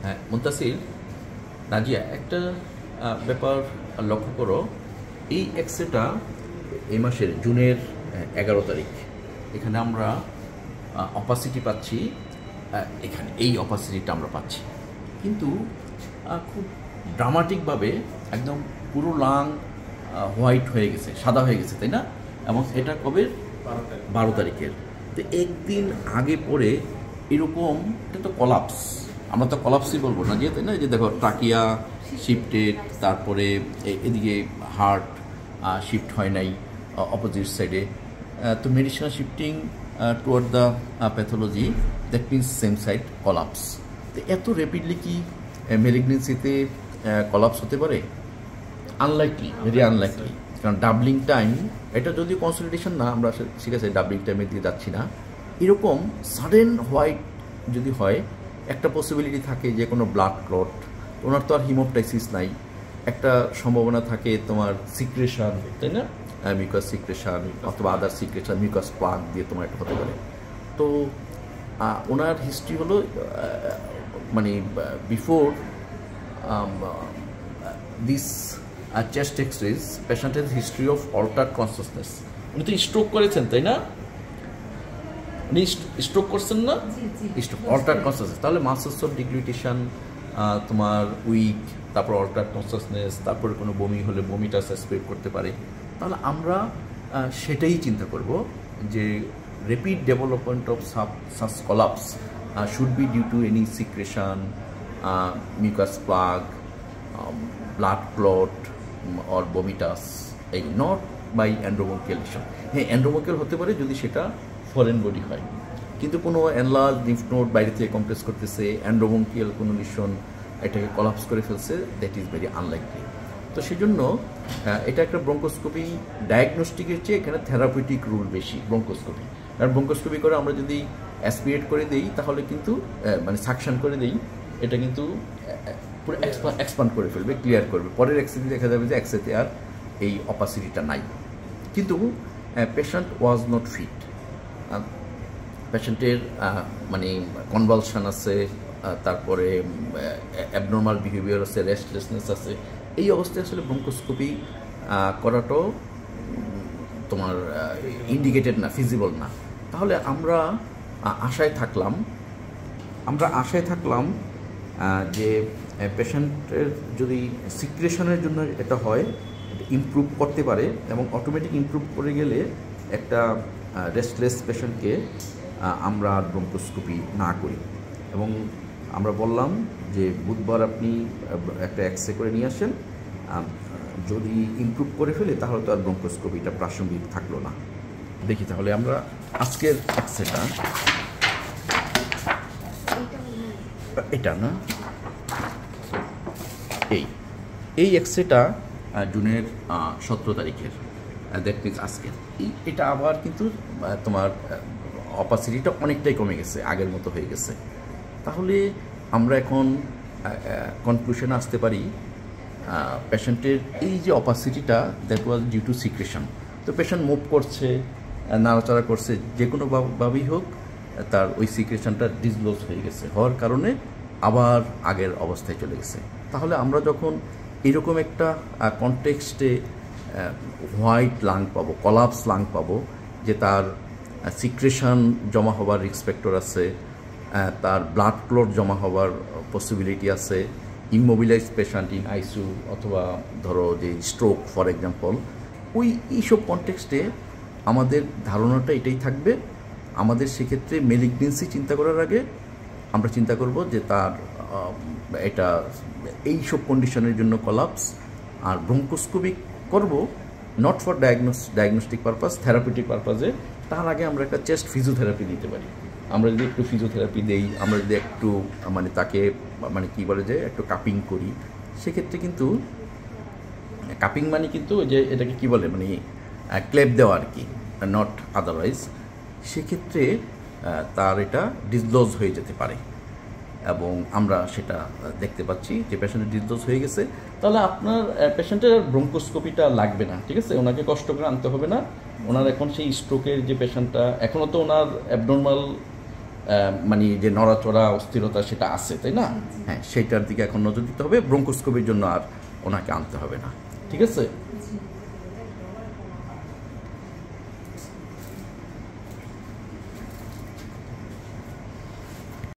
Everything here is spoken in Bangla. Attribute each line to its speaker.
Speaker 1: হ্যাঁ মুনতাসির, নাজিয়া, একটা ব্যাপার লক্ষ্য করো। এই এক্সরেটা এই মাসের জুনের 11 তারিখ, এখানে আমরা অপাসিটি পাচ্ছি। এখানে এই অপাসিটিটা আমরা পাচ্ছি, কিন্তু খুব ড্রামাটিকভাবে একদম পুরো লাং হোয়াইট হয়ে গেছে, সাদা হয়ে গেছে, তাই না? এবং এটা কবে? 12 তারিখের। তো একদিন আগে পরে এরকম, এটা তো কলাপস, আমরা তো কলাপসই বলবো না, যে তাই না? যে দেখো ট্রাকিয়া শিফটেড, তারপরে এদিকে হার্ট শিফট হয় নাই অপোজিট সাইডে, তো medicinal shifting toward the pathology, that means same side collapse. তো এত র্যাপিডলি কি মেলিগনেন্সিতে কলাপস হতে পারে? Unlikely, very unlikely. কারণ ডাবলিং টাইম, এটা যদিও কনসলিডেশন না, আমরা ঠিক আছে ডাবলিং টাইমে দিয়ে যাচ্ছি না, এরকম সাডেন হোয়াইট যদি হয়, একটা পসিবিলিটি থাকে যে কোনো ব্লাড ক্লট, ওনার তো আর হিমোপটাইসিস নাই, একটা সম্ভাবনা থাকে তোমার সিক্রেশন, তাই না? মিউকাস সিক্রেশন অথবা আদার সিক্রেশন, মিউকাস প্লাগ দিয়ে তোমার একটা হতে পারে। তো ওনার হিস্ট্রি হলো মানে বিফোর দিস চেস্ট এক্সরেজ, পেশেন্টের হিস্ট্রি অফ অল্টার্ড কনসিয়াসনেস। উনি তো স্ট্রোক করেছেন, তাই না? উনি স্ট্রোক করছেন না? স্ট্রোক, অল্টার্ড কনসিয়াসনেস, তাহলে মাসেলস অফ ডিগ্লুটেশন তোমার উইক, তারপর অল্টার্ড কনসিয়াসনেস, তারপরে কোনো বমি হলে বমিটা সাসপেক্ট করতে পারে। তাহলে আমরা সেটাই চিন্তা করব যে রেপিড ডেভেলপমেন্ট অফ সাস collapse should be due to any secretion, mucus plug, blood clot or vomitus, এই নট বাই অ্যান্ড্রোমোকিয়াল লিশন। হ্যাঁ, অ্যান্ড্রোমোকিয়াল হতে পারে যদি সেটা ফরেন বডি হয়, কিন্তু কোনো এনলার্জ লিম্ফ নোড বাইরে থেকে কমপ্রেস করতেছে, অ্যান্ড্রোমোকিয়াল কোনো লিশন এটাকে কলাপস করে ফেলছে, দ্যাট ইজ ভেরি আনলাইকলি। তো সেই জন্য এটা একটা ব্রঙ্কোস্কোপি ডায়াগনস্টিকের চেয়ে এখানে থেরাপিউটিক রুল বেশি ব্রঙ্কোস্কোপি। কারণ ব্রঙ্কোস্কোপি করে আমরা যদি অ্যাসপিরেট করে দিই, তাহলে কিন্তু মানে সাকশন করে দিই, এটা কিন্তু পুরো এক্সপান্ড করে ফেলবে, ক্লিয়ার করবে। পরের এক্সরে দেখা যাবে যে এক্সরেতে আর এই অপাসিটিটা নাই। কিন্তু পেশেন্ট ওয়াজ নট ফিট, পেশেন্টের মানে কনভালশন আছে, তারপরে অ্যাবনর্মাল বিহেভিয়ার আছে, রেস্টলেসনেস আছে। এই অবস্থায় আসলে ব্রঙ্কোস্কোপি করাটাও তোমার ইন্ডিকেটেড না, ফিজিবল না। তাহলে আমরা আশায় থাকলাম যে পেশেন্টের যদি সিক্রেশনের জন্য এটা হয়, ইমপ্রুভ করতে পারে, এবং অটোমেটিক ইমপ্রুভ করে গেলে একটা রেস্টলেস পেশেন্টকে আমরা ব্রঙ্কোস্কোপি না করি। এবং আমরা বললাম যে বুধবার আপনি একটা এক্সরে করে নিয়ে আসেন, যদি ইমপ্রুভ করে ফেলে তাহলে তো আর ব্রঙ্কোস্কোপিটা প্রাসঙ্গিক থাকলো না। দেখি তাহলে আমরা আজকের এক্সরেটা, এটা না, এই এক্সরেটা জুনের 17 তারিখের, দ্যাট মিনস আজকের। এটা আবার কিন্তু তোমার অপাসিটিটা অনেকটাই কমে গেছে, আগের মতো হয়ে গেছে। তাহলে আমরা এখন কনক্লুশনে আসতে পারি পেশেন্টের এই যে অপাসিটিটা, that was due to secretion. তো পেশেন্ট মুভ করছে, নাড়াচাড়া করছে, যে কোনোভাবেই হোক তার ওই সিক্রেশনটা ডিসক্লোজ হয়ে গেছে, হওয়ার কারণে আবার আগের অবস্থায় চলে গেছে। তাহলে আমরা যখন এরকম একটা কনটেক্সটে হোয়াইট লাং পাবো, কলাপস লাং পাবো, যে তার সিক্রেশন জমা হবার রিস্ক ফ্যাক্টর আছে, তার ব্লাড ক্লট জমা হবার পসিবিলিটি আছে, ইমোবিলাইজ পেশেন্ট ইন আইসিইউ, অথবা ধরো যে স্ট্রোক ফর এক্সাম্পল, এইসব কনটেক্সটে আমাদের ধারণাটা এটাই থাকবে। আমাদের সেক্ষেত্রে মেলিগনেন্সি চিন্তা করার আগে আমরা চিন্তা করব যে তার এটা এইসব কন্ডিশনের জন্য কলাপস, আর ব্রঙ্কোস্কোপি করব not for diagnostic purpose, therapeutic পারপাসে। তার আগে আমরা একটা চেস্ট ফিজিওথেরাপি দিতে পারি। আমরা যদি একটু ফিজিওথেরাপি দেই, আমরা যদি একটু মানে তাকে মানে কী বলে যে একটু কাপিং করি, সেক্ষেত্রে কিন্তু কাপিং মানে কিন্তু যে এটাকে কী বলে মানে ক্লেপ দেওয়া আর কি, নট আদারওয়াইজ, সেক্ষেত্রে তার এটা ডিসক্লোজ হয়ে যেতে পারে। এবং আমরা সেটা দেখতে পাচ্ছি যে পেশেন্টের ডিসক্লোজ হয়ে গেছে। তাহলে আপনার পেশেন্টের ব্রঙ্কোস্কোপিটা লাগবে না, ঠিক আছে? ওনাকে কষ্ট করে আনতে হবে না। ওনার এখন সেই স্ট্রোকের যে পেশেন্টটা, এখনও তো ওনার অ্যাবনর্মাল মানে যে নড়াচড়া অস্থিরতা সেটা আছে, তাই না? হ্যাঁ, সেইটার দিকে এখন নজর দিতে হবে। ব্রঙ্কোস্কোপির জন্য আর ওনাকে আনতে হবে না, ঠিক আছে?